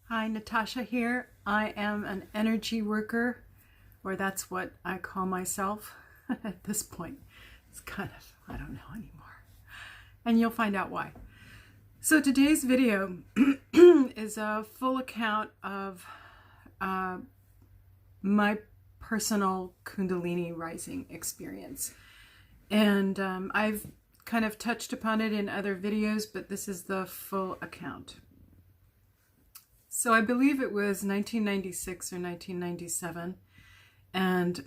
Hi, Natasha here. I am an energy worker, or that's what I call myself at this point. It's kind of, I don't know anymore. And you'll find out why. So today's video is a full account of my personal Kundalini rising experience. And I've kind of touched upon it in other videos, but this is the full account. So I believe it was 1996 or 1997, and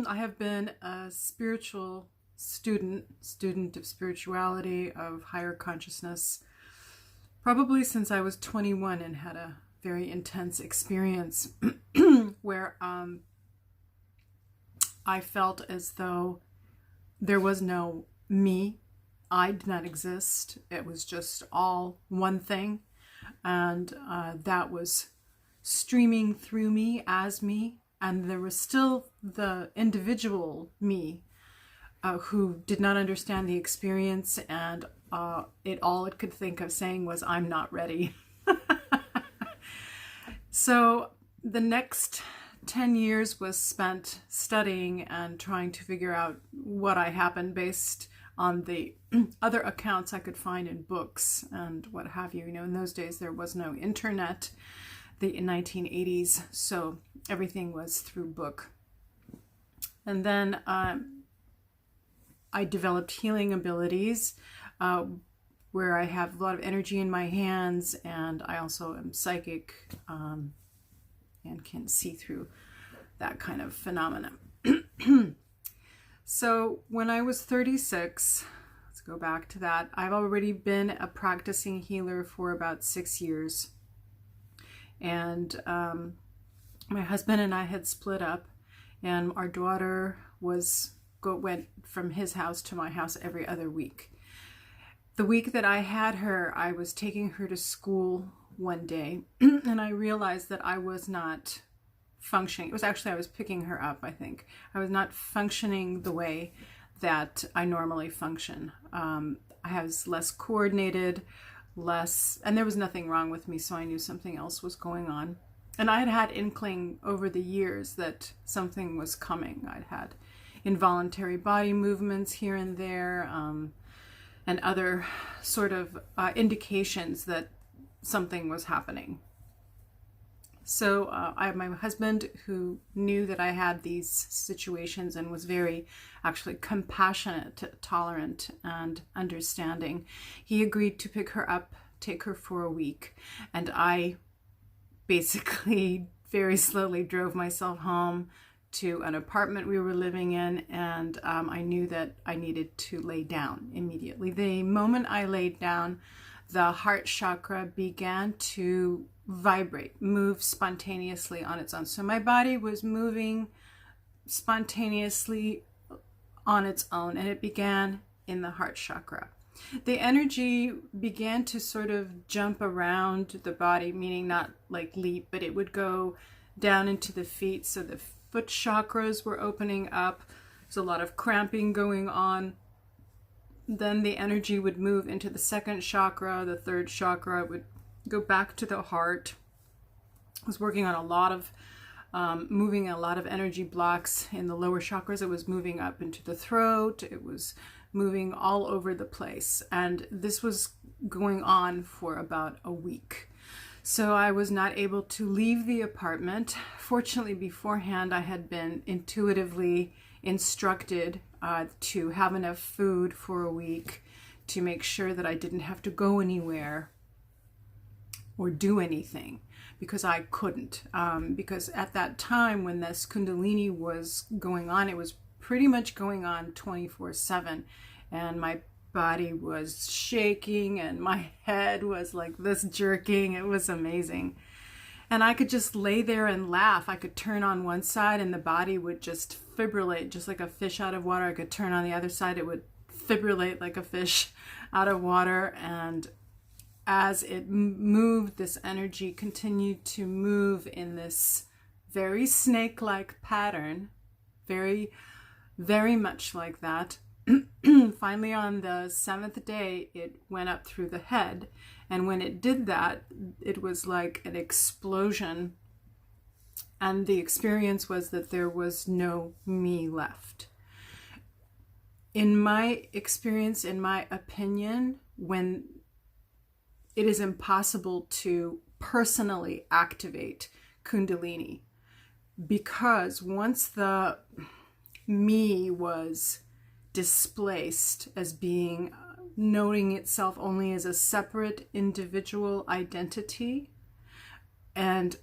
I have been a spiritual student of spirituality, of higher consciousness, probably since I was 21, and had a very intense experience where I felt as though there was no me. I did not exist. It was just all one thing. And that was streaming through me as me, and there was still the individual me who did not understand the experience, and all it could think of saying was, I'm not ready. So the next 10 years was spent studying and trying to figure out what happened based on the other accounts I could find in books and what have you. You know, in those days there was no internet, the 1980s, so everything was through book. And then I developed healing abilities where I have a lot of energy in my hands, and I also am psychic and can see through that kind of phenomenon. So when I was 36, let's go back to that, I've already been a practicing healer for about 6 years. And my husband and I had split up, and our daughter went from his house to my house every other week. The week that I had her, I was taking her to school one day, and I realized that I was not functioning. It was actually, I was picking her up, I think. I was not functioning the way that I normally function. I was less coordinated, and there was nothing wrong with me, so I knew something else was going on. And I had had inkling over the years that something was coming. I'd had involuntary body movements here and there, and other sort of indications that something was happening. So I have my husband, who knew that I had these situations and was very actually compassionate, tolerant, and understanding. He agreed to pick her up, take her for a week, and I basically very slowly drove myself home to an apartment we were living in, and I knew that I needed to lay down immediately. The moment I laid down, the heart chakra began to vibrate, move spontaneously on its own. So my body was moving spontaneously on its own, and it began in the heart chakra. The energy began to sort of jump around the body, meaning not like leap, but it would go down into the feet. So the foot chakras were opening up. There's a lot of cramping going on. Then the energy would move into the second chakra, the third chakra. It would go back to the heart. I was working on a lot of moving a lot of energy blocks in the lower chakras. It was moving up into the throat. It was moving all over the place. And this was going on for about a week. So I was not able to leave the apartment. Fortunately, beforehand, I had been intuitively instructed to have enough food for a week to make sure that I didn't have to go anywhere or do anything, because I couldn't. Because at that time when this Kundalini was going on, it was pretty much going on 24/7, and my body was shaking and my head was like this jerking. It was amazing. And I could just lay there and laugh. I could turn on one side and the body would just fibrillate, just like a fish out of water. I could turn on the other side, it would fibrillate like a fish out of water. And as it moved, this energy continued to move in this very snake-like pattern, very, very much like that. finally on the seventh day, it went up through the head. And when it did that, it was like an explosion. And the experience was that there was no me left. In my experience, in my opinion, when it is impossible to personally activate Kundalini, because once the me was displaced as being, noting itself only as a separate individual identity, and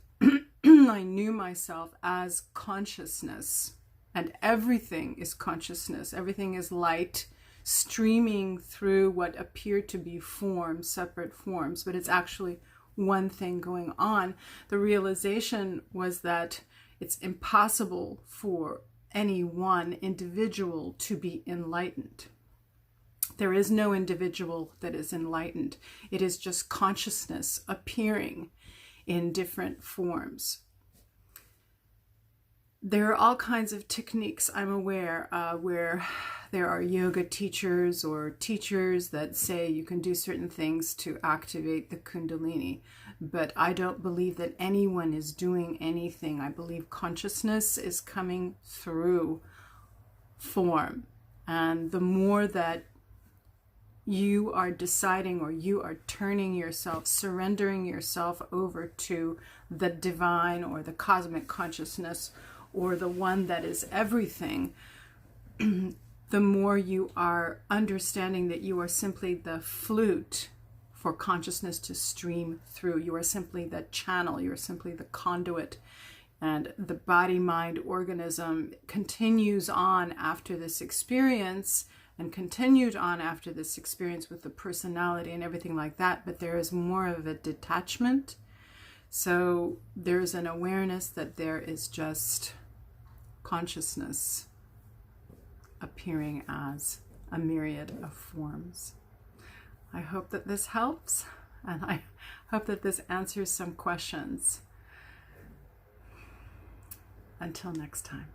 I knew myself as consciousness, and everything is consciousness, everything is light streaming through what appear to be forms, separate forms, but it's actually one thing going on. The realization was that it's impossible for any one individual to be enlightened. There is no individual that is enlightened. It is just consciousness appearing in different forms. There are all kinds of techniques, I'm aware, where there are yoga teachers or teachers that say you can do certain things to activate the Kundalini. But I don't believe that anyone is doing anything. I believe consciousness is coming through form. And the more that you are deciding, or you are turning yourself, surrendering yourself over to the divine or the cosmic consciousness, or the one that is everything, the more you are understanding that you are simply the flute for consciousness to stream through. You are simply the channel, you are simply the conduit. And the body-mind organism continues on after this experience, and continued on after this experience with the personality and everything like that, but there is more of a detachment. So there's an awareness that there is just consciousness appearing as a myriad of forms. I hope that this helps, and I hope that this answers some questions. Until next time.